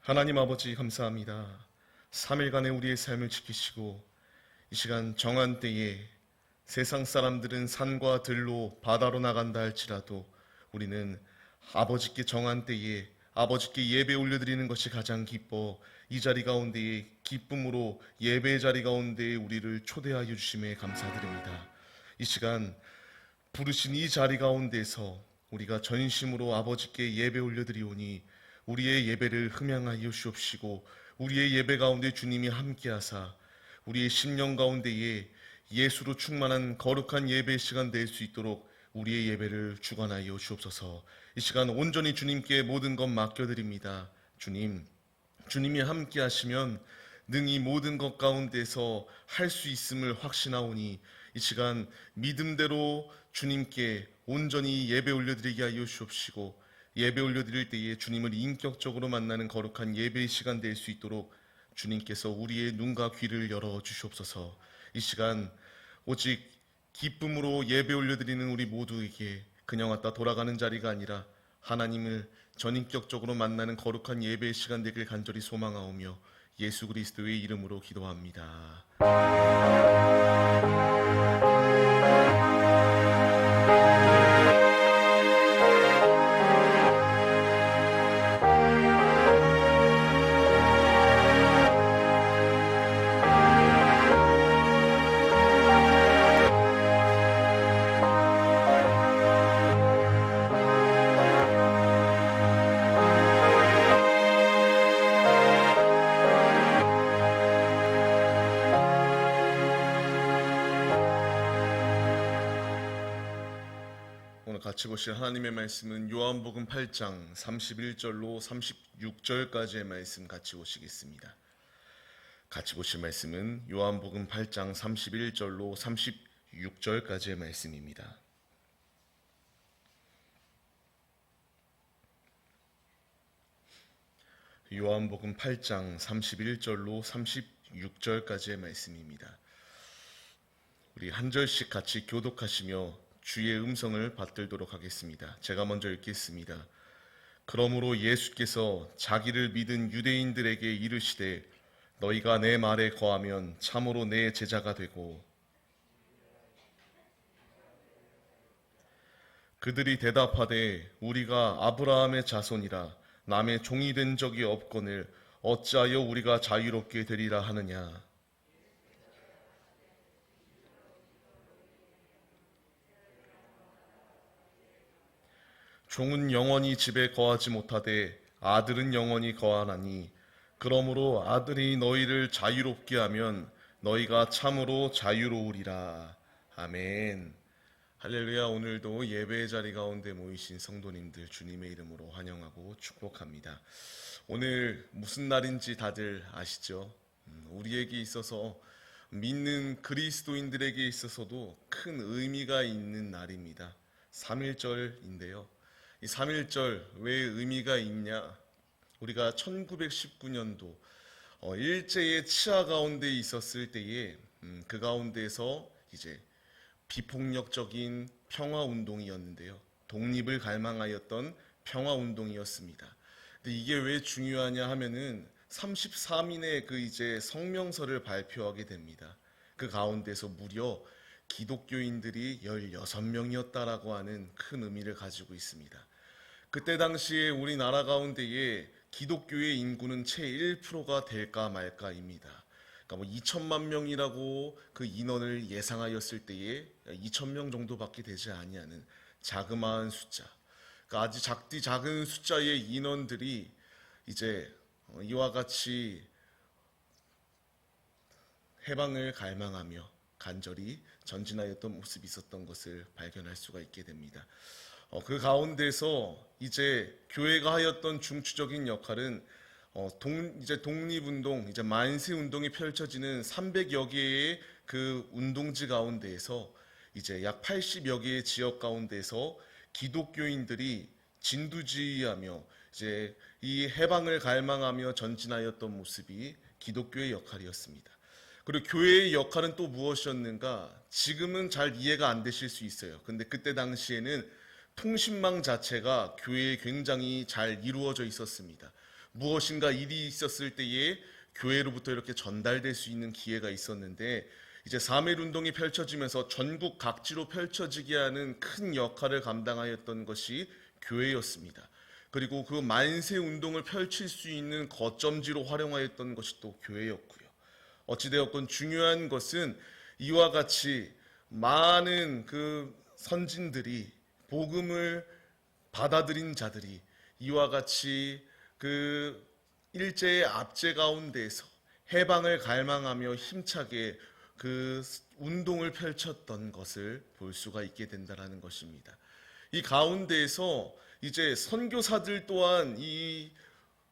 하나님 아버지 감사합니다. 3일간의 우리의 삶을 지키시고 이 시간 정한 때에 세상 사람들은 산과 들로 바다로 나간다 할지라도 우리는 아버지께 정한 때에 아버지께 예배 올려드리는 것이 가장 기뻐 이 자리 가운데에 기쁨으로 예배의 자리 가운데에 우리를 초대하여 주심에 감사드립니다. 이 시간 부르신 이 자리 가운데서 우리가 전심으로 아버지께 예배 올려드리오니 우리의 예배를 흠양하여 주옵시고 우리의 예배 가운데 주님이 함께하사 우리의 심령 가운데에 예수로 충만한 거룩한 예배 시간 될 수 있도록 우리의 예배를 주관하여 주옵소서. 이 시간 온전히 주님께 모든 것 맡겨드립니다. 주님이 함께하시면 능히 모든 것 가운데서 할 수 있음을 확신하오니 이 시간 믿음대로 주님께 온전히 예배 올려드리게 하여 주옵시고 예배 올려드릴 때에 주님을 인격적으로 만나는 거룩한 예배의 시간 될 수 있도록 주님께서 우리의 눈과 귀를 열어 주시옵소서. 이 시간 오직 기쁨으로 예배 올려드리는 우리 모두에게 그냥 왔다 돌아가는 자리가 아니라 하나님을 전인격적으로 만나는 거룩한 예배의 시간 되길 간절히 소망하오며 예수 그리스도의 이름으로 기도합니다. 오늘 같이 보실 하나님의 말씀은 요한복음 8장 31절로 36절까지의 말씀 같이 보시겠습니다. 같이 보실 말씀은 요한복음 8장 31절로 36절까지의 말씀입니다. 요한복음 8장 31절로 36절까지의 말씀입니다. 우리 한 절씩 같이 교독하시며 주의 음성을 받들도록 하겠습니다. 제가 먼저 읽겠습니다. 그러므로 예수께서 자기를 믿은 유대인들에게 이르시되 너희가 내 말에 거하면 참으로 내 제자가 되고 그들이 대답하되 우리가 아브라함의 자손이라 남의 종이 된 적이 없거늘 어찌하여 우리가 자유롭게 되리라 하느냐. 종은 영원히 집에 거하지 못하되 아들은 영원히 거하나니 그러므로 아들이 너희를 자유롭게 하면 너희가 참으로 자유로우리라. 아멘. 할렐루야. 오늘도 예배의 자리 가운데 모이신 성도님들 주님의 이름으로 환영하고 축복합니다. 오늘 무슨 날인지 다들 아시죠? 우리에게 있어서 믿는 그리스도인들에게 있어서도 큰 의미가 있는 날입니다. 3.1절인데요. 이 3.1절 왜 의미가 있냐? 우리가 1919년도 일제의 치하 가운데 있었을 때에 그 가운데서 이제 비폭력적인 평화운동이었는데요. 독립을 갈망하였던 평화운동이었습니다. 근데 이게 왜 중요하냐 하면은 33인의 그 이제 성명서를 발표하게 됩니다. 그 가운데서 무려 기독교인들이 16명이었다라고 하는 큰 의미를 가지고 있습니다. 그때 당시에 우리나라 가운데에 기독교의 인구는 채 1%가 될까 말까입니다. 그러니까 뭐 2천만 명이라고 그 인원을 예상하였을 때에 2,000명 정도밖에 되지 아니하는 자그마한 숫자. 그러니까 아주 작은 숫자의 인원들이 이제 이와 같이 해방을 갈망하며 간절히 전진하였던 모습이 있었던 것을 발견할 수가 있게 됩니다. 그 가운데서 이제 교회가 하였던 중추적인 역할은 이제 독립운동, 이제 만세운동이 펼쳐지는 300여 개의 그 운동지 가운데에서 이제 약 80여 개의 지역 가운데서 기독교인들이 진두지휘하며 이제 이 해방을 갈망하며 전진하였던 모습이 기독교의 역할이었습니다. 그리고 교회의 역할은 또 무엇이었는가? 지금은 잘 이해가 안 되실 수 있어요. 근데 그때 당시에는 통신망 자체가 교회에 굉장히 잘 이루어져 있었습니다. 무엇인가 일이 있었을 때에 교회로부터 이렇게 전달될 수 있는 기회가 있었는데, 이제 3.1 운동이 펼쳐지면서 전국 각지로 펼쳐지게 하는 큰 역할을 감당하였던 것이 교회였습니다. 그리고 그 만세 운동을 펼칠 수 있는 거점지로 활용하였던 것이 또 교회였고요. 어찌되었건 중요한 것은 이와 같이 많은 그 선진들이, 복음을 받아들인 자들이 이와 같이 그 일제의 압제 가운데에서 해방을 갈망하며 힘차게 그 운동을 펼쳤던 것을 볼 수가 있게 된다는 것입니다. 이 가운데에서 이제 선교사들 또한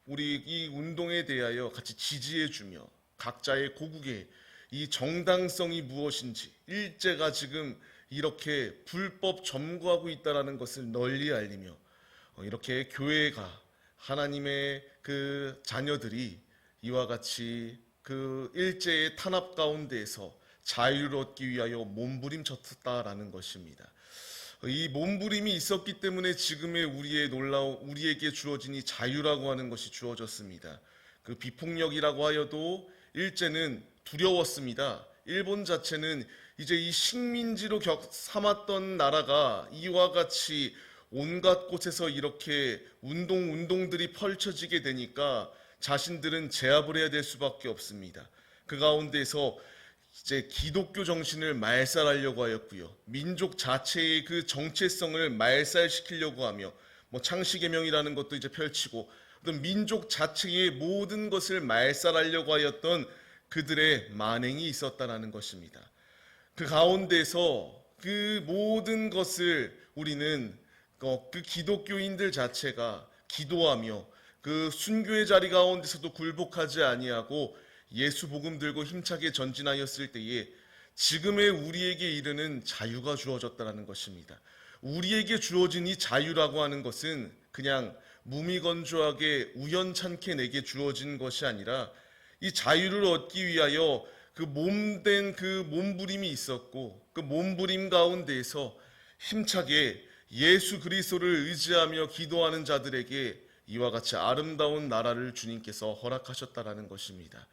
우리 이 운동에 대하여 같이 지지해주며 각자의 고국의 이 정당성이 무엇인지, 일제가 지금 이렇게 불법 점거하고 있다는 것을 널리 알리며, 이렇게 교회가, 하나님의 그 자녀들이 이와 같이 그 일제의 탄압 가운데에서 자유를 얻기 위하여 몸부림쳤다라는 것입니다. 이 몸부림이 있었기 때문에 지금의 우리에게 주어진 이 자유라고 하는 것이 주어졌습니다. 그 비폭력이라고 하여도 일제는 두려웠습니다. 일본 자체는 이제 이 식민지로 삼았던 나라가 이와 같이 온갖 곳에서 이렇게 운동들이 펼쳐지게 되니까 자신들은 제압을 해야 될 수밖에 없습니다. 그 가운데서 이제 기독교 정신을 말살하려고 하였고요. 민족 자체의 그 정체성을 말살시키려고 하며, 창시개명이라는 것도 이제 펼치고, 어떤 민족 자체의 모든 것을 말살하려고 하였던 그들의 만행이 있었다는 것입니다. 그 가운데서 그 모든 것을 우리는 그 기독교인들 자체가 기도하며 그 순교의 자리 가운데서도 굴복하지 아니하고 예수 복음 들고 힘차게 전진하였을 때에 지금의 우리에게 이르는 자유가 주어졌다는 것입니다. 우리에게 주어진 이 자유라고 하는 것은 그냥 무미건조하게 우연찮게 내게 주어진 것이 아니라, 이 자유를 얻기 위하여 그 몸된 그 몸부림이 있었고, 그 몸부림 가운데에서 힘차게 예수 그리스도를 의지하며 기도하는 자들에게 이와 같이 아름다운 나라를 주님께서 허락하셨다라는 것입니다.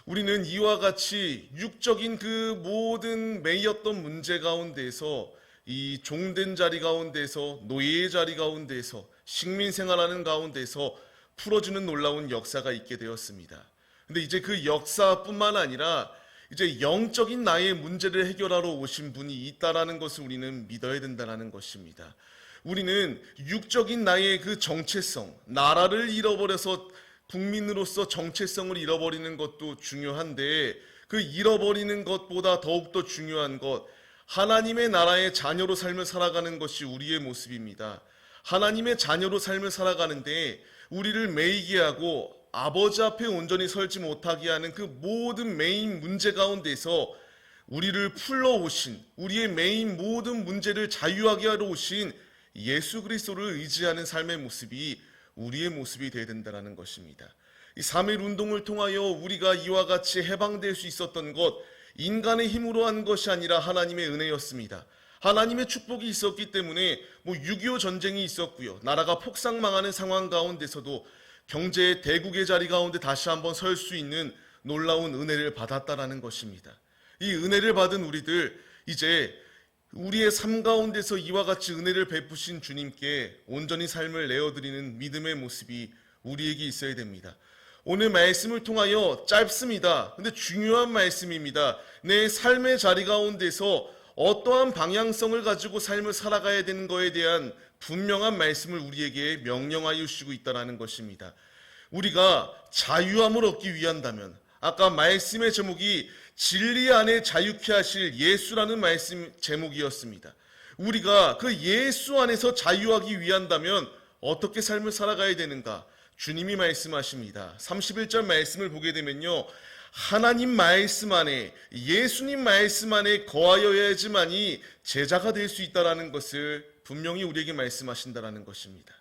우리는 이와 같이 육적인 그 모든 매였던 문제 가운데에서, 이 종된 자리 가운데에서, 노예의 자리 가운데에서, 식민 생활하는 가운데서 풀어주는 놀라운 역사가 있게 되었습니다. 근데 이제 그 역사뿐만 아니라 이제 영적인 나의 문제를 해결하러 오신 분이 있다라는 것을 우리는 믿어야 된다는 것입니다. 우리는 육적인 나의 그 정체성, 나라를 잃어버려서 국민으로서 정체성을 잃어버리는 것도 중요한데, 그 잃어버리는 것보다 더욱더 중요한 것, 하나님의 나라의 자녀로 삶을 살아가는 것이 우리의 모습입니다. 하나님의 자녀로 삶을 살아가는데 우리를 매이게 하고 아버지 앞에 온전히 설지 못하게 하는 그 모든 메인 문제 가운데서 우리를 풀러오신, 우리의 메인 모든 문제를 자유하게 하러 오신 예수 그리스도를 의지하는 삶의 모습이 우리의 모습이 되어야 된다는 것입니다. 이 3.1 운동을 통하여 우리가 이와 같이 해방될 수 있었던 것, 인간의 힘으로 한 것이 아니라 하나님의 은혜였습니다. 하나님의 축복이 있었기 때문에 6.25 전쟁이 있었고요. 나라가 폭삭망하는 상황 가운데서도 경제의 대국의 자리 가운데 다시 한번 설 수 있는 놀라운 은혜를 받았다라는 것입니다. 이 은혜를 받은 우리들, 이제 우리의 삶 가운데서 이와 같이 은혜를 베푸신 주님께 온전히 삶을 내어드리는 믿음의 모습이 우리에게 있어야 됩니다. 오늘 말씀을 통하여 짧습니다. 근데 중요한 말씀입니다. 내 삶의 자리 가운데서 어떠한 방향성을 가지고 삶을 살아가야 되는 것에 대한 분명한 말씀을 우리에게 명령하여 주시고 있다는 것입니다. 우리가 자유함을 얻기 위한다면, 아까 말씀의 제목이 진리 안에 자유케 하실 예수라는 말씀 제목이었습니다. 우리가 그 예수 안에서 자유하기 위한다면 어떻게 삶을 살아가야 되는가? 주님이 말씀하십니다. 31절 말씀을 보게 되면요, 하나님 말씀 안에, 예수님 말씀 안에 거하여야지만이 제자가 될 수 있다는 것을 분명히 우리에게 말씀하신다는 것입니다.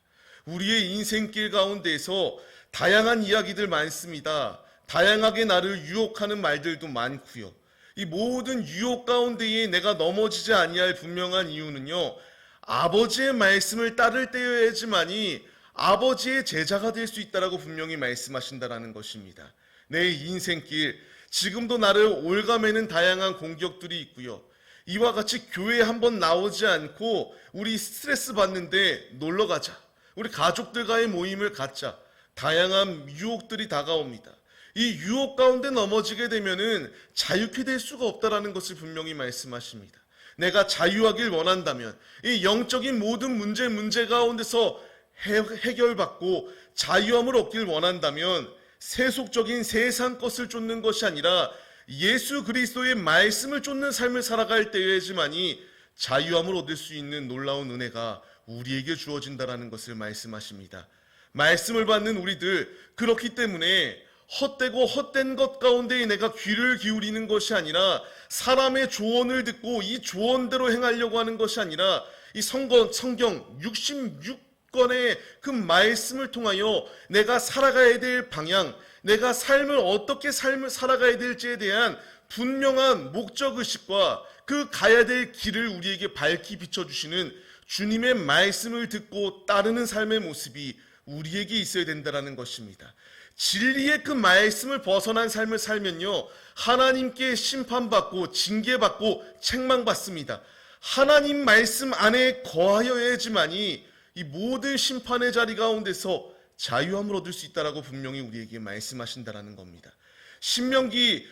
우리의 인생길 가운데에서 다양한 이야기들 많습니다. 다양하게 나를 유혹하는 말들도 많고요. 이 모든 유혹 가운데에 내가 넘어지지 아니할 분명한 이유는요, 아버지의 말씀을 따를 때여야지만이 아버지의 제자가 될 수 있다라고 분명히 말씀하신다라는 것입니다. 내 인생길, 지금도 나를 올가매는 다양한 공격들이 있고요. 이와 같이 교회에 한번 나오지 않고 우리 스트레스 받는데 놀러 가자. 우리 가족들과의 모임을 갖자. 다양한 유혹들이 다가옵니다. 이 유혹 가운데 넘어지게 되면은 자유케 될 수가 없다라는 것을 분명히 말씀하십니다. 내가 자유하길 원한다면 이 영적인 모든 문제 가운데서 해결받고 자유함을 얻길 원한다면 세속적인 세상 것을 쫓는 것이 아니라 예수 그리스도의 말씀을 쫓는 삶을 살아갈 때에지만이 자유함을 얻을 수 있는 놀라운 은혜가 우리에게 주어진다라는 것을 말씀하십니다. 말씀을 받는 우리들, 그렇기 때문에 헛되고 헛된 것 가운데 내가 귀를 기울이는 것이 아니라 사람의 조언을 듣고 이 조언대로 행하려고 하는 것이 아니라 이 성경 66권의 그 말씀을 통하여 내가 살아가야 될 방향, 내가 삶을 어떻게 살아가야 될지에 대한 분명한 목적의식과 그 가야 될 길을 우리에게 밝히 비춰주시는 주님의 말씀을 듣고 따르는 삶의 모습이 우리에게 있어야 된다는 것입니다. 진리의 그 말씀을 벗어난 삶을 살면요, 하나님께 심판받고 징계받고 책망받습니다. 하나님 말씀 안에 거하여야지만이 이 모든 심판의 자리 가운데서 자유함을 얻을 수 있다라고 분명히 우리에게 말씀하신다라는 겁니다. 신명기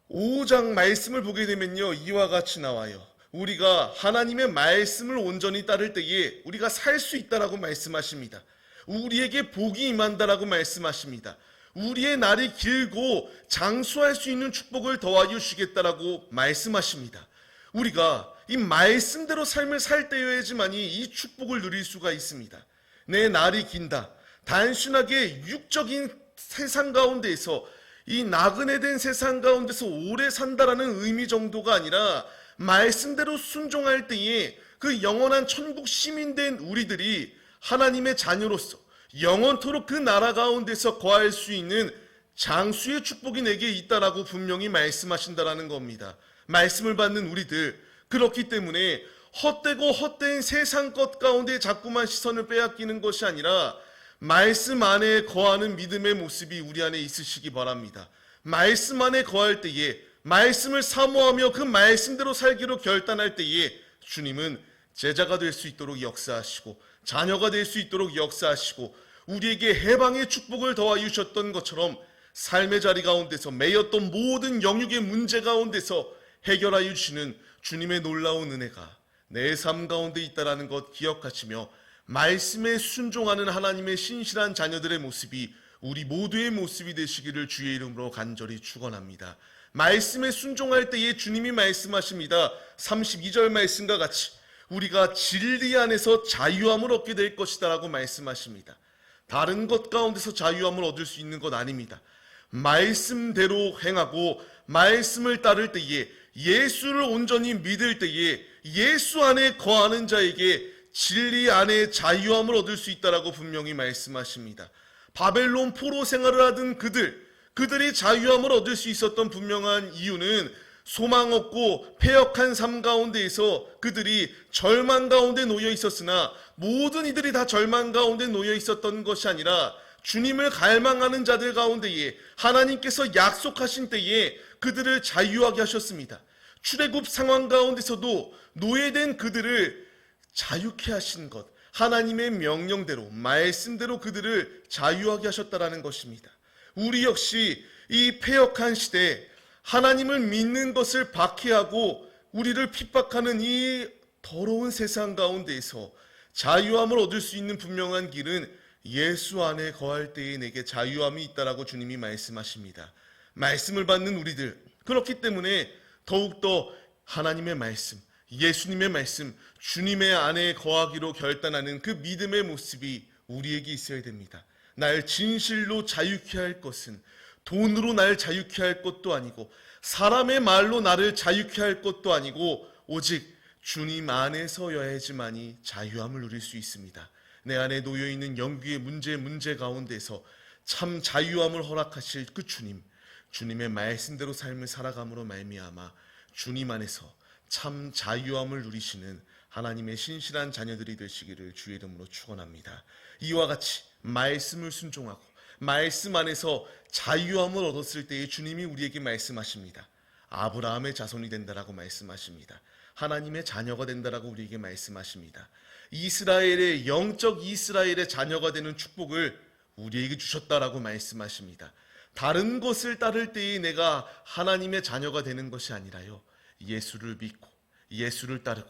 5장 말씀을 보게 되면요, 이와 같이 나와요. 우리가 하나님의 말씀을 온전히 따를 때에 우리가 살 수 있다라고 말씀하십니다. 우리에게 복이 임한다라고 말씀하십니다. 우리의 날이 길고 장수할 수 있는 축복을 더하여 주시겠다라고 말씀하십니다. 우리가 이 말씀대로 삶을 살 때여야지만이 이 축복을 누릴 수가 있습니다. 내 날이 긴다. 단순하게 육적인 세상 가운데에서, 이 나그네된 세상 가운데서 오래 산다라는 의미 정도가 아니라 말씀대로 순종할 때에 그 영원한 천국 시민된 우리들이 하나님의 자녀로서 영원토록 그 나라 가운데서 거할 수 있는 장수의 축복이 내게 있다라고 분명히 말씀하신다라는 겁니다. 말씀을 받는 우리들, 그렇기 때문에 헛되고 헛된 세상 것 가운데 자꾸만 시선을 빼앗기는 것이 아니라 말씀 안에 거하는 믿음의 모습이 우리 안에 있으시기 바랍니다. 말씀 안에 거할 때에, 말씀을 사모하며 그 말씀대로 살기로 결단할 때에 주님은 제자가 될 수 있도록 역사하시고 자녀가 될 수 있도록 역사하시고 우리에게 해방의 축복을 더하여 주셨던 것처럼 삶의 자리 가운데서 매였던 모든 영육의 문제 가운데서 해결하여 주시는 주님의 놀라운 은혜가 내 삶 가운데 있다라는 것 기억하시며 말씀에 순종하는 하나님의 신실한 자녀들의 모습이 우리 모두의 모습이 되시기를 주의 이름으로 간절히 축원합니다. 말씀에 순종할 때에 주님이 말씀하십니다. 32절 말씀과 같이 우리가 진리 안에서 자유함을 얻게 될 것이다 라고 말씀하십니다. 다른 것 가운데서 자유함을 얻을 수 있는 것 아닙니다. 말씀대로 행하고 말씀을 따를 때에, 예수를 온전히 믿을 때에 예수 안에 거하는 자에게 진리 안에 자유함을 얻을 수 있다라고 분명히 말씀하십니다. 바벨론 포로 생활을 하던 그들이 자유함을 얻을 수 있었던 분명한 이유는 소망 없고 패역한 삶 가운데에서 그들이 절망 가운데 놓여 있었으나 모든 이들이 다 절망 가운데 놓여 있었던 것이 아니라 주님을 갈망하는 자들 가운데에 하나님께서 약속하신 때에 그들을 자유하게 하셨습니다. 출애굽 상황 가운데서도 노예된 그들을 자유케 하신 것, 하나님의 명령대로 말씀대로 그들을 자유하게 하셨다라는 것입니다. 우리 역시 이 패역한 시대에 하나님을 믿는 것을 박해하고 우리를 핍박하는 이 더러운 세상 가운데에서 자유함을 얻을 수 있는 분명한 길은 예수 안에 거할 때에 내게 자유함이 있다라고 주님이 말씀하십니다. 말씀을 받는 우리들, 그렇기 때문에 더욱더 하나님의 말씀, 예수님의 말씀, 주님의 안에 거하기로 결단하는 그 믿음의 모습이 우리에게 있어야 됩니다. 날 진실로 자유케 할 것은 돈으로 날 자유케 할 것도 아니고 사람의 말로 나를 자유케 할 것도 아니고 오직 주님 안에서여야지만이 자유함을 누릴 수 있습니다. 내 안에 놓여있는 영귀의 문제 가운데서 참 자유함을 허락하실 그 주님의 말씀대로 삶을 살아감으로 말미암아 주님 안에서 참 자유함을 누리시는 하나님의 신실한 자녀들이 되시기를 주의 이름으로 축원합니다. 이와 같이 말씀을 순종하고 말씀 안에서 자유함을 얻었을 때에 주님이 우리에게 말씀하십니다. 아브라함의 자손이 된다라고 말씀하십니다. 하나님의 자녀가 된다라고 우리에게 말씀하십니다. 이스라엘의 영적 이스라엘의 자녀가 되는 축복을 우리에게 주셨다라고 말씀하십니다. 다른 것을 따를 때에 내가 하나님의 자녀가 되는 것이 아니라요, 예수를 믿고 예수를 따르고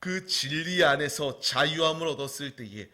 그 진리 안에서 자유함을 얻었을 때에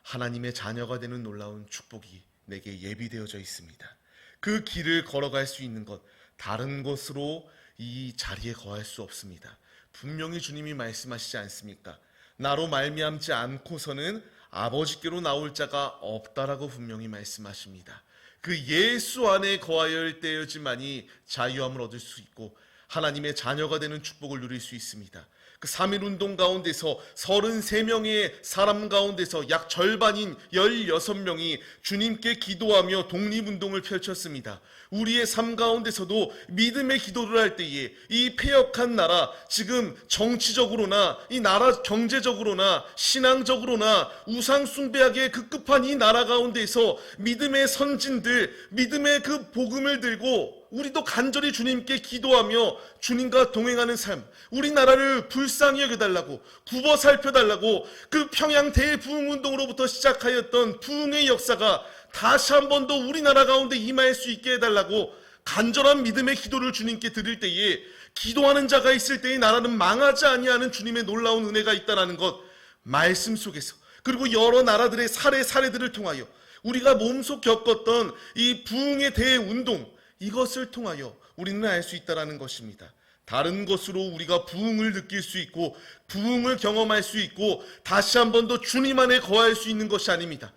하나님의 자녀가 되는 놀라운 축복이 내게 예비되어져 있습니다. 그 길을 걸어갈 수 있는 것, 다른 것으로 이 자리에 거할 수 없습니다. 분명히 주님이 말씀하시지 않습니까? 나로 말미암지 않고서는 아버지께로 나올 자가 없다라고 분명히 말씀하십니다. 그 예수 안에 거하여야 때여지만이 자유함을 얻을 수 있고 하나님의 자녀가 되는 축복을 누릴 수 있습니다. 그 3.1운동 가운데서 33명의 사람 가운데서 약 절반인 16명이 주님께 기도하며 독립운동을 펼쳤습니다. 우리의 삶 가운데서도 믿음의 기도를 할 때에 이 패역한 나라, 지금 정치적으로나 이 나라 경제적으로나 신앙적으로나 우상 숭배하기에 급급한 이 나라 가운데서 믿음의 선진들, 믿음의 그 복음을 들고 우리도 간절히 주님께 기도하며 주님과 동행하는 삶, 우리나라를 불쌍히 여겨달라고, 굽어 살펴달라고, 그 평양 대부흥운동으로부터 시작하였던 부흥의 역사가 다시 한 번 더 우리나라 가운데 임할 수 있게 해달라고 간절한 믿음의 기도를 주님께 드릴 때에, 기도하는 자가 있을 때에 나라는 망하지 아니하는 주님의 놀라운 은혜가 있다는 것, 말씀 속에서, 그리고 여러 나라들의 사례들을 통하여 우리가 몸소 겪었던 이 부흥의 대운동, 이것을 통하여 우리는 알 수 있다는 것입니다. 다른 것으로 우리가 부흥을 느낄 수 있고 부흥을 경험할 수 있고 다시 한 번 더 주님 안에 거할 수 있는 것이 아닙니다.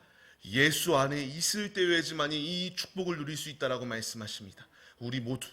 예수 안에 있을 때에지만이 이 축복을 누릴 수 있다라고 말씀하십니다. 우리 모두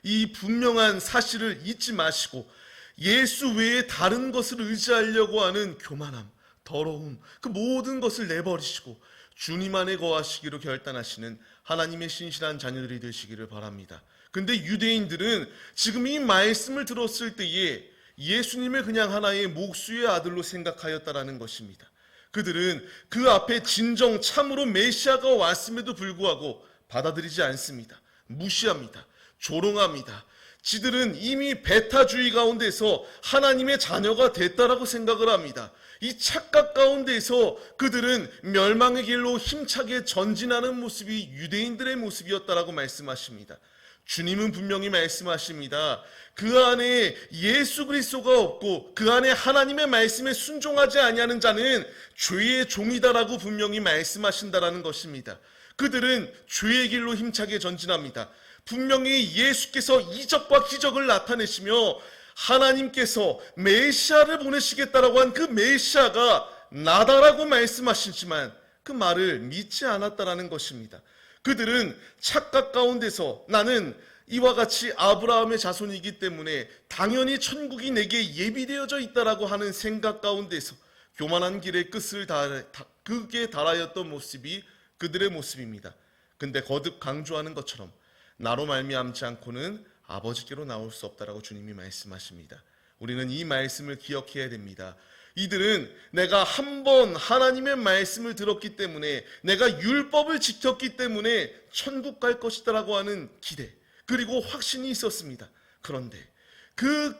이 분명한 사실을 잊지 마시고 예수 외에 다른 것을 의지하려고 하는 교만함, 더러움, 그 모든 것을 내버리시고 주님 안에 거하시기로 결단하시는 하나님의 신실한 자녀들이 되시기를 바랍니다. 근데 유대인들은 지금 이 말씀을 들었을 때에 예수님을 그냥 하나의 목수의 아들로 생각하였다라는 것입니다. 그들은 그 앞에 진정 참으로 메시아가 왔음에도 불구하고 받아들이지 않습니다. 무시합니다. 조롱합니다. 지들은 이미 배타주의 가운데서 하나님의 자녀가 됐다라고 생각을 합니다. 이 착각 가운데서 그들은 멸망의 길로 힘차게 전진하는 모습이 유대인들의 모습이었다라고 말씀하십니다. 주님은 분명히 말씀하십니다. 그 안에 예수 그리스도가 없고 그 안에 하나님의 말씀에 순종하지 아니하는 자는 죄의 종이다라고 분명히 말씀하신다라는 것입니다. 그들은 죄의 길로 힘차게 전진합니다. 분명히 예수께서 이적과 기적을 나타내시며 하나님께서 메시아를 보내시겠다라고 한 그 메시아가 나다라고 말씀하시지만 그 말을 믿지 않았다라는 것입니다. 그들은 착각 가운데서 나는 이와 같이 아브라함의 자손이기 때문에 당연히 천국이 내게 예비되어져 있다라고 하는 생각 가운데서 교만한 길의 끝을 극에 달하였던 모습이 그들의 모습입니다. 근데 거듭 강조하는 것처럼 나로 말미암지 않고는 아버지께로 나올 수 없다라고 주님이 말씀하십니다. 우리는 이 말씀을 기억해야 됩니다. 이들은 내가 한 번 하나님의 말씀을 들었기 때문에, 내가 율법을 지켰기 때문에 천국 갈 것이다라고 하는 기대, 그리고 확신이 있었습니다. 그런데 그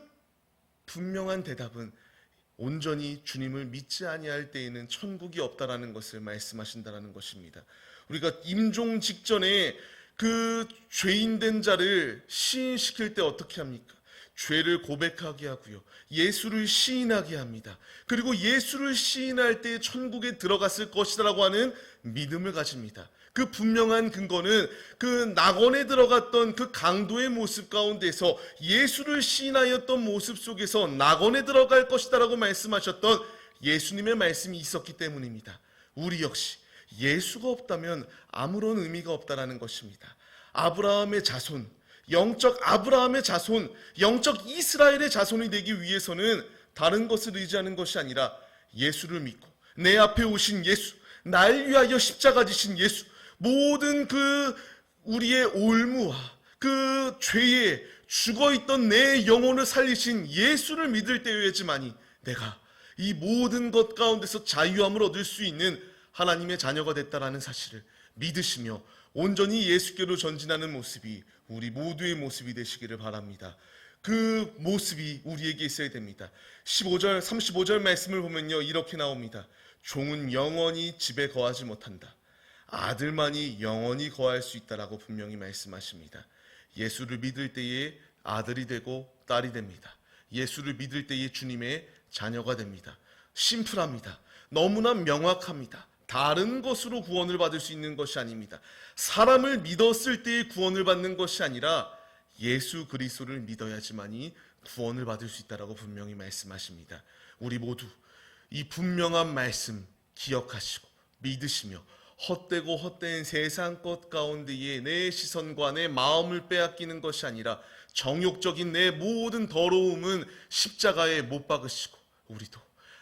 분명한 대답은 온전히 주님을 믿지 아니할 때에는 천국이 없다라는 것을 말씀하신다라는 것입니다. 우리가 임종 직전에 그 죄인된 자를 시인시킬 때 어떻게 합니까? 죄를 고백하게 하고요, 예수를 시인하게 합니다. 그리고 예수를 시인할 때 천국에 들어갔을 것이라고 하는 믿음을 가집니다. 그 분명한 근거는 그 낙원에 들어갔던 그 강도의 모습 가운데서 예수를 시인하였던 모습 속에서 낙원에 들어갈 것이다라고 말씀하셨던 예수님의 말씀이 있었기 때문입니다. 우리 역시 예수가 없다면 아무런 의미가 없다라는 것입니다. 아브라함의 자손, 영적 아브라함의 자손, 영적 이스라엘의 자손이 되기 위해서는 다른 것을 의지하는 것이 아니라 예수를 믿고 내 앞에 오신 예수, 날 위하여 십자가 지신 예수, 모든 그 우리의 올무와 그 죄에 죽어있던 내 영혼을 살리신 예수를 믿을 때여야지만이 내가 이 모든 것 가운데서 자유함을 얻을 수 있는 하나님의 자녀가 됐다라는 사실을 믿으시며 온전히 예수께로 전진하는 모습이 우리 모두의 모습이 되시기를 바랍니다. 그 모습이 우리에게 있어야 됩니다. 35절 말씀을 보면요, 이렇게 나옵니다. 종은 영원히 집에 거하지 못한다. 아들만이 영원히 거할 수 있다라고 분명히 말씀하십니다. 예수를 믿을 때에 아들이 되고 딸이 됩니다. 예수를 믿을 때에 주님의 자녀가 됩니다. 심플합니다. 너무나 명확합니다. 다른 것으로 구원을 받을 수 있는 것이 아닙니다. 사람을 믿었을 때의 구원을 받는 것이 아니라 예수 그리스도를 믿어야지만이 구원을 받을 수 있다라고 분명히 말씀하십니다. 우리 모두 이 분명한 말씀 기억하시고 믿으시며 헛되고 헛된 세상 것 가운데에 내 시선과 내 마음을 빼앗기는 것이 아니라 정욕적인 내 모든 더러움은 십자가에 못 박으시고 우리도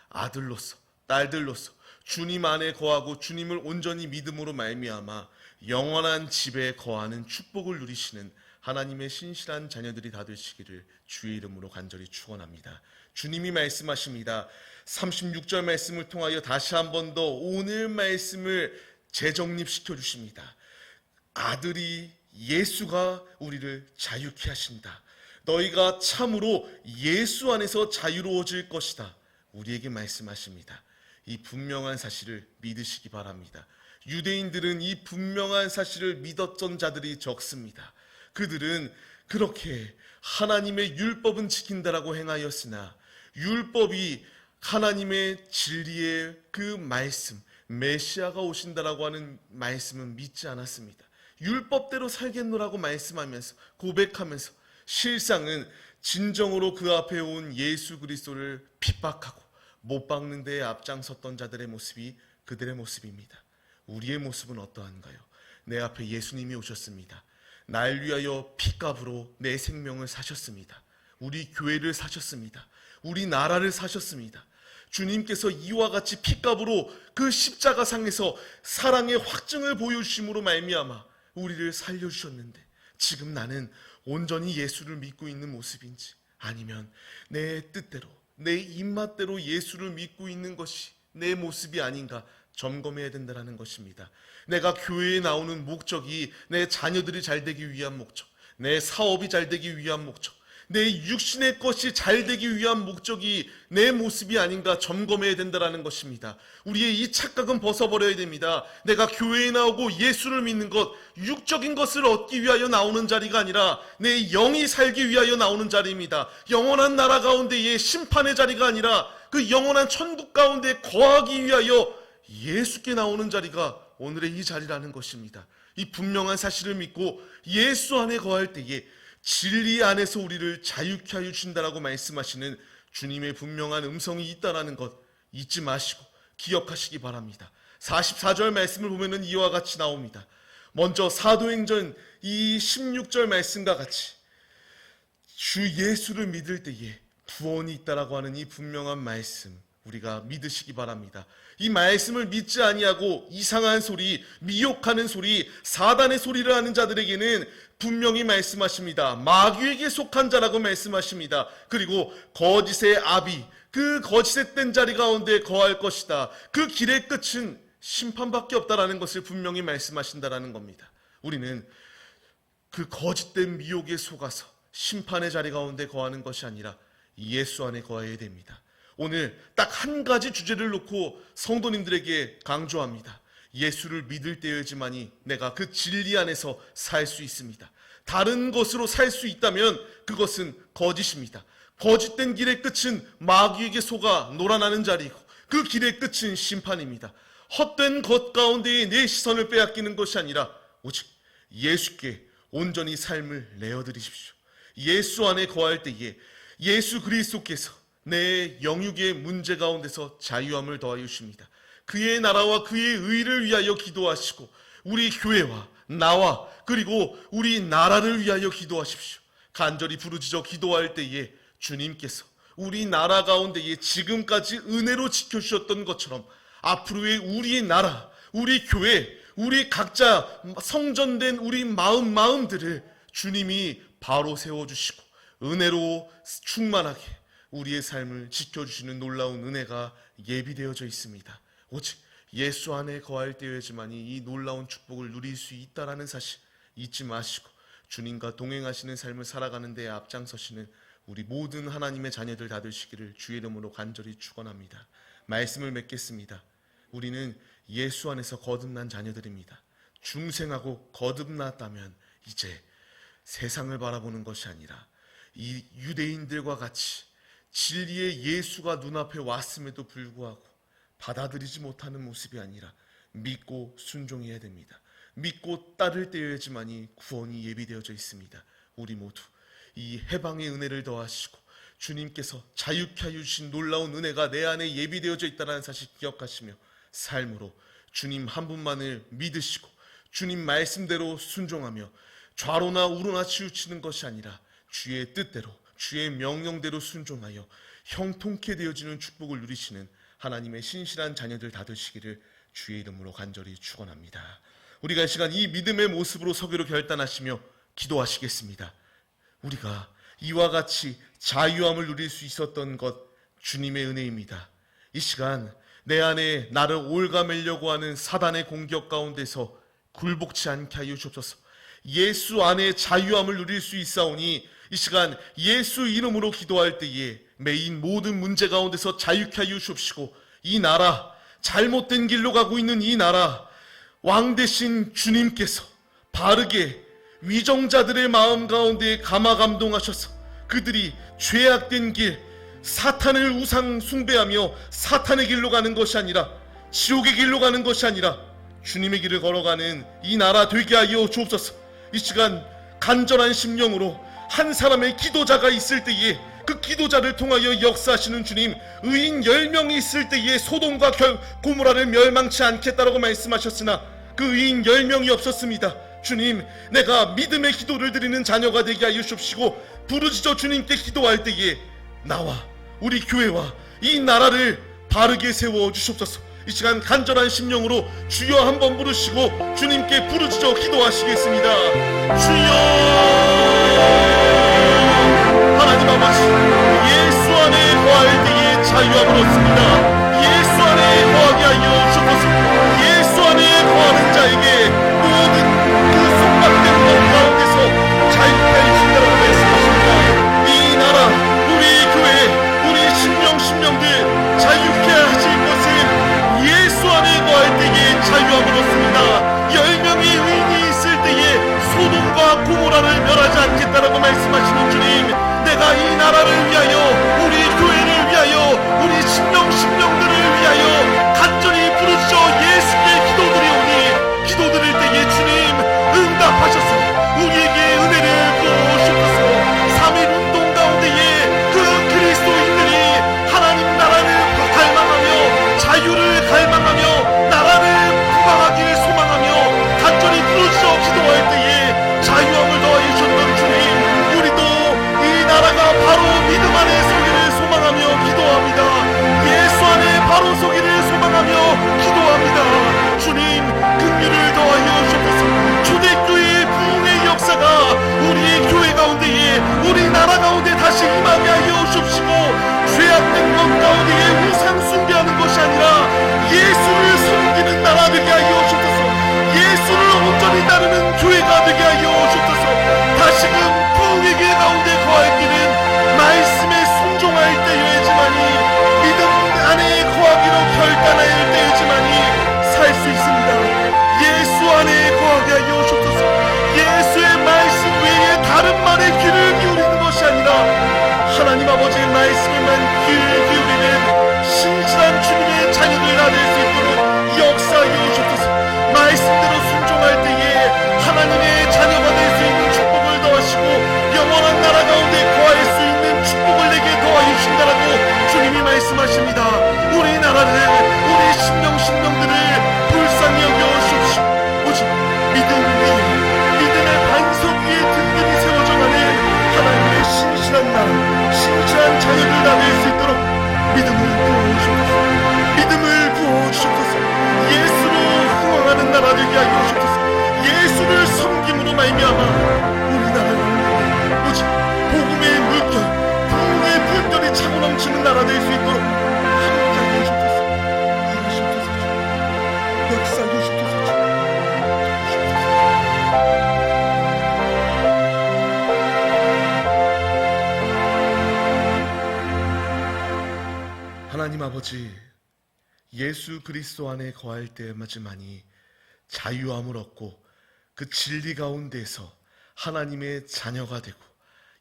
아들로서 딸들로서 주님 안에 거하고 주님을 온전히 믿음으로 말미암아 영원한 집에 거하는 축복을 누리시는 하나님의 신실한 자녀들이 다 되시기를 주의 이름으로 간절히 축원합니다. 주님이 말씀하십니다. 36절 말씀을 통하여 다시 한 번 더 오늘 말씀을 재정립시켜 주십니다. 아들이 예수가 우리를 자유케 하신다. 너희가 참으로 예수 안에서 자유로워질 것이다. 우리에게 말씀하십니다. 이 분명한 사실을 믿으시기 바랍니다. 유대인들은 이 분명한 사실을 믿었던 자들이 적습니다. 그들은 그렇게 하나님의 율법은 지킨다라고 행하였으나 율법이 하나님의 진리의 그 말씀, 메시아가 오신다라고 하는 말씀은 믿지 않았습니다. 율법대로 살겠노라고 말씀하면서 고백하면서 실상은 진정으로 그 앞에 온 예수 그리스도를 핍박하고 못 박는 데에 앞장섰던 자들의 모습이 그들의 모습입니다. 우리의 모습은 어떠한가요? 내 앞에 예수님이 오셨습니다. 날 위하여 피값으로 내 생명을 사셨습니다. 우리 교회를 사셨습니다. 우리 나라를 사셨습니다. 주님께서 이와 같이 피값으로 그 십자가상에서 사랑의 확증을 보여주심으로 말미암아 우리를 살려주셨는데 지금 나는 온전히 예수를 믿고 있는 모습인지 아니면 내 뜻대로 내 입맛대로 예수를 믿고 있는 것이 내 모습이 아닌가 점검해야 된다는 것입니다. 내가 교회에 나오는 목적이 내 자녀들이 잘 되기 위한 목적, 내 사업이 잘 되기 위한 목적, 내 육신의 것이 잘 되기 위한 목적이 내 모습이 아닌가 점검해야 된다는 것입니다. 우리의 이 착각은 벗어버려야 됩니다. 내가 교회에 나오고 예수를 믿는 것, 육적인 것을 얻기 위하여 나오는 자리가 아니라 내 영이 살기 위하여 나오는 자리입니다. 영원한 나라 가운데의 심판의 자리가 아니라 그 영원한 천국 가운데 거하기 위하여 예수께 나오는 자리가 오늘의 이 자리라는 것입니다. 이 분명한 사실을 믿고 예수 안에 거할 때에 진리 안에서 우리를 자유케 하여 주신다라고 말씀하시는 주님의 분명한 음성이 있다라는 것 잊지 마시고 기억하시기 바랍니다. 44절 말씀을 보면은 이와 같이 나옵니다. 먼저 사도행전 이 16절 말씀과 같이 주 예수를 믿을 때에 구원이 있다라고 하는 이 분명한 말씀 우리가 믿으시기 바랍니다. 이 말씀을 믿지 아니하고 이상한 소리, 미혹하는 소리, 사단의 소리를 하는 자들에게는 분명히 말씀하십니다. 마귀에게 속한 자라고 말씀하십니다. 그리고 거짓의 아비, 그 거짓의 된 자리 가운데 거할 것이다. 그 길의 끝은 심판밖에 없다라는 것을 분명히 말씀하신다라는 겁니다. 우리는 그 거짓된 미혹에 속아서 심판의 자리 가운데 거하는 것이 아니라 예수 안에 거해야 됩니다. 오늘 딱 한 가지 주제를 놓고 성도님들에게 강조합니다. 예수를 믿을 때여야지만이 내가 그 진리 안에서 살 수 있습니다. 다른 것으로 살 수 있다면 그것은 거짓입니다. 거짓된 길의 끝은 마귀에게 속아 놀아나는 자리이고 그 길의 끝은 심판입니다. 헛된 것 가운데에 내 시선을 빼앗기는 것이 아니라 오직 예수께 온전히 삶을 내어드리십시오. 예수 안에 거할 때에 예수 그리스도께서 내 영육의 문제 가운데서 자유함을 더하여 주십니다. 그의 나라와 그의 의를 위하여 기도하시고 우리 교회와 나와 그리고 우리 나라를 위하여 기도하십시오. 간절히 부르짖어 기도할 때에 주님께서 우리 나라 가운데에 지금까지 은혜로 지켜주셨던 것처럼 앞으로의 우리의 나라, 우리 교회, 우리 각자 성전된 우리 마음들을 주님이 바로 세워주시고 은혜로 충만하게 우리의 삶을 지켜주시는 놀라운 은혜가 예비되어져 있습니다. 오직 예수 안에 거할 때여야지만이 이 놀라운 축복을 누릴 수 있다라는 사실 잊지 마시고 주님과 동행하시는 삶을 살아가는 데에 앞장서시는 우리 모든 하나님의 자녀들 다 되시기를 주의 이름으로 간절히 축원합니다. 말씀을 맺겠습니다. 우리는 예수 안에서 거듭난 자녀들입니다. 중생하고 거듭났다면 이제 세상을 바라보는 것이 아니라 이 유대인들과 같이 진리의 예수가 눈앞에 왔음에도 불구하고 받아들이지 못하는 모습이 아니라 믿고 순종해야 됩니다. 믿고 따를 때여야지만이 구원이 예비되어져 있습니다. 우리 모두 이 해방의 은혜를 더하시고 주님께서 자유케 하여 주신 놀라운 은혜가 내 안에 예비되어져 있다는 사실 기억하시며 삶으로 주님 한 분만을 믿으시고 주님 말씀대로 순종하며 좌로나 우로나 치우치는 것이 아니라 주의 뜻대로 주의 명령대로 순종하여 형통케 되어지는 축복을 누리시는 하나님의 신실한 자녀들 다 되시기를 주의 이름으로 간절히 축원합니다. 우리가 이 시간 이 믿음의 모습으로 서기로 결단하시며 기도하시겠습니다. 우리가 이와 같이 자유함을 누릴 수 있었던 것 주님의 은혜입니다. 이 시간 내 안에 나를 올가매려고 하는 사단의 공격 가운데서 굴복치 않게 하여 주옵소서. 예수 안에 자유함을 누릴 수 있사오니 이 시간 예수 이름으로 기도할 때에 매인 모든 문제 가운데서 자유케 하여 주옵시고 이 나라, 잘못된 길로 가고 있는 이 나라, 왕 되신 주님께서 바르게 위정자들의 마음 가운데 감화감동하셔서 그들이 죄악된 길, 사탄을 우상 숭배하며 사탄의 길로 가는 것이 아니라 지옥의 길로 가는 것이 아니라 주님의 길을 걸어가는 이 나라 되게 하여 주옵소서. 이 시간 간절한 심령으로 한 사람의 기도자가 있을 때에 그 기도자를 통하여 역사하시는 주님, 의인 10명이 있을 때에 소돔과 고모라를 멸망치 않겠다라고 말씀하셨으나 그 의인 10명이 없었습니다. 주님, 내가 믿음의 기도를 드리는 자녀가 되게 하여 주옵시고 부르짖어 주님께 기도할 때에 나와 우리 교회와 이 나라를 바르게 세워 주시옵소서. 이 시간 간절한 심령으로 주여 한번 부르시고 주님께 부르짖어 기도하시겠습니다. 주여, 하나님 아버지, 예수 안에 거할 때에 자유함을 얻습니다. 예수 안에 거하게 하여 주옵소서. 예수 안에 거하는 자에게 모든 그 속박된 것 가운데서 자유케 하여 주신다고 말씀하십니다. 이 나라, 우리 교회, 우리 심령들 자유케 하실 것은 예수 안에 거할 때에 자유함을 얻습니다. 10명의 의인이 있을 때에 소돔과 고모라를 멸하지 않겠다라고 말씀하시는 주님, 내가 이 나라를 위하여, 우리 교회를 위하여, 우리 심령들을 위하여 간절히 부르짖어 예수께 기도드리오니 기도드릴 때에 주님 응답하셔서 우리에게 은혜를 부어주옵소서. 3.1 운동 가운데에 그 그리스도인들이 하나님 나라를 갈망하며 자유를 갈망하며 나라를 부강하기를 소망하며 간절히 부르짖어 기도할 때에 자유함을 더하여 주셨던 주님, 우리도 이 나라가 바로 믿음 안에 서기를 소망하며 기도합니다. 예수 안에 바로 서기를 소망하며 기도합니다. 주님, 긍휼을 더하여 주옵소서. 초대교회의 부흥의 역사가 우리의 교회 가운데에, 우리 나라 가운데 다시 임하게 하여 주옵시고 죄악된 것 가운데에 우상 숭배하는 것이 아니라 예수를 섬기는 나라 되게 하여 주옵소서. 예수를 온전히 따르는 교회가 되게 하여 주옵소서. 다시금 부흥의 길 가운데 거할 길은 말씀에 순종할 때여야지만이, 믿음 안에 거하기로 결단할 때여야지만이 살 수 있습니다. 예수 안에 거하게 하여 주옵소서. 예수의 말씀 외에 다른 말에 귀를 기울이는 것이 아니라 하나님 아버지의 말씀에만 귀를 기울이는 신실한 주님의 자녀들 다 될 수 있도록 역사하여 주옵소서. 말씀대로 순종할 때에 하나님의 자녀가 될 수 있는 축복을 더하시고 영원한 나라 가운데 거할 수 있는 축복을 내게 더하여 주신다라고 주님이 말씀하십니다. 우리 나라를, 우리 심령들을 불쌍히 여겨 주옵시고 오직 믿음 위에, 믿음의 반석 위에 든든히 세워져 가는 하나님의 신실한 나라, 신실한 자녀들 다 될 수 있도록 믿음을 부어주옵소서. 믿음을 부어주옵소서. 예수로 흥황하는 나라 되게 하여 주옵소서. 예수를 섬김으로 말미암아 우리 나라는 오직 복음의 물결, 부흥의 불결이 차고 넘치는 나라 될 수 있도록 함께 하여 주옵소서. 하여 주옵소서. 아버지, 예수 그리스도 안에 거할 때마저만이 자유함을 얻고 그 진리 가운데서 하나님의 자녀가 되고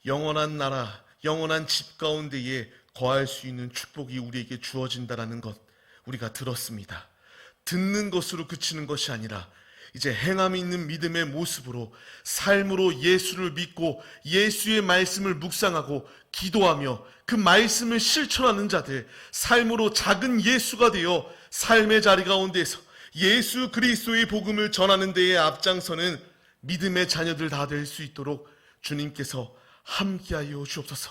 영원한 나라, 영원한 집 가운데에 거할 수 있는 축복이 우리에게 주어진다라는 것 우리가 들었습니다. 듣는 것으로 그치는 것이 아니라 이제 행함이 있는 믿음의 모습으로 삶으로 예수를 믿고 예수의 말씀을 묵상하고 기도하며 그 말씀을 실천하는 자들, 삶으로 작은 예수가 되어 삶의 자리 가운데서 예수 그리스도의 복음을 전하는 데에 앞장서는 믿음의 자녀들 다 될 수 있도록 주님께서 함께하여 주옵소서.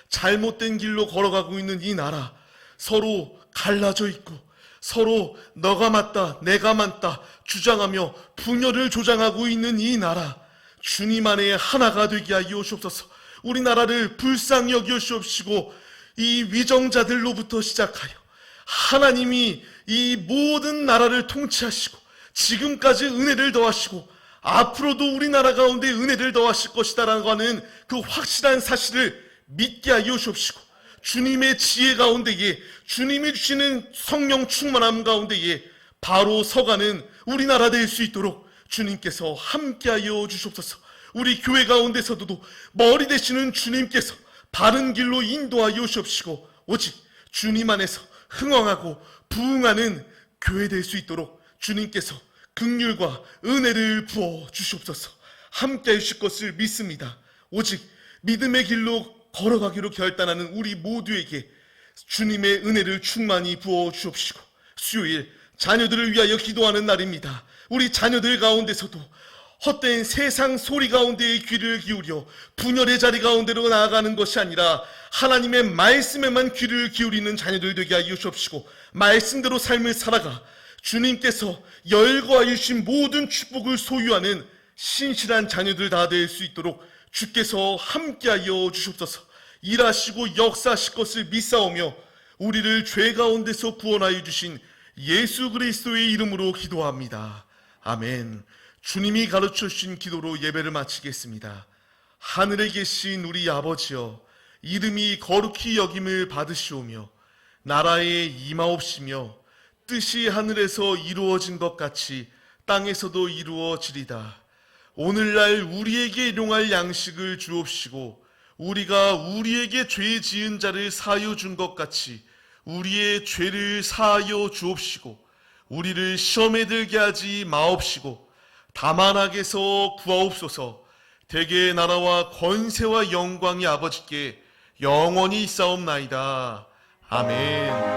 잘못된 길로 걸어가고 있는 이 나라, 서로 갈라져 있고 서로 너가 맞다 내가 맞다 주장하며 분열을 조장하고 있는 이 나라, 주님 안에 하나가 되게 하여 주옵소서. 우리나라를 불쌍히 여겨 주옵시고 이 위정자들로부터 시작하여 하나님이 이 모든 나라를 통치하시고 지금까지 은혜를 더하시고 앞으로도 우리나라 가운데 은혜를 더하실 것이다라고 하는 그 확실한 사실을 믿게 하여 주옵시고 주님의 지혜 가운데에 주님이 주시는 성령 충만함 가운데에 바로 서가는 우리나라 될 수 있도록 주님께서 함께하여 주시옵소서. 우리 교회 가운데서도 머리 되시는 주님께서 바른 길로 인도하여 주옵시고 오직 주님 안에서 흥왕하고 부흥하는 교회 될 수 있도록 주님께서 긍휼과 은혜를 부어 주시옵소서. 함께 해주실 것을 믿습니다. 오직 믿음의 길로 걸어가기로 결단하는 우리 모두에게 주님의 은혜를 충만히 부어 주옵시고 수요일 자녀들을 위하여 기도하는 날입니다. 우리 자녀들 가운데서도 헛된 세상 소리 가운데에 귀를 기울여 분열의 자리 가운데로 나아가는 것이 아니라 하나님의 말씀에만 귀를 기울이는 자녀들 되게 하여 주옵시고 말씀대로 삶을 살아가 주님께서 열거하여 주신 모든 축복을 소유하는 신실한 자녀들 다 될 수 있도록 주께서 함께하여 주시옵소서. 일하시고 역사하실 것을 믿사오며 우리를 죄 가운데서 구원하여 주신 예수 그리스도의 이름으로 기도합니다. 아멘. 주님이 가르쳐 주신 기도로 예배를 마치겠습니다. 하늘에 계신 우리 아버지여, 이름이 거룩히 여김을 받으시오며 나라에 임하옵시며 뜻이 하늘에서 이루어진 것 같이 땅에서도 이루어지리다. 오늘날 우리에게 일용할 양식을 주옵시고 우리가 우리에게 죄 지은 자를 사하여 준 것 같이 우리의 죄를 사하여 주옵시고 우리를 시험에 들게 하지 마옵시고 다만 악에서 구하옵소서. 대개의 나라와 권세와 영광이 아버지께 영원히 있사옵나이다. 아멘.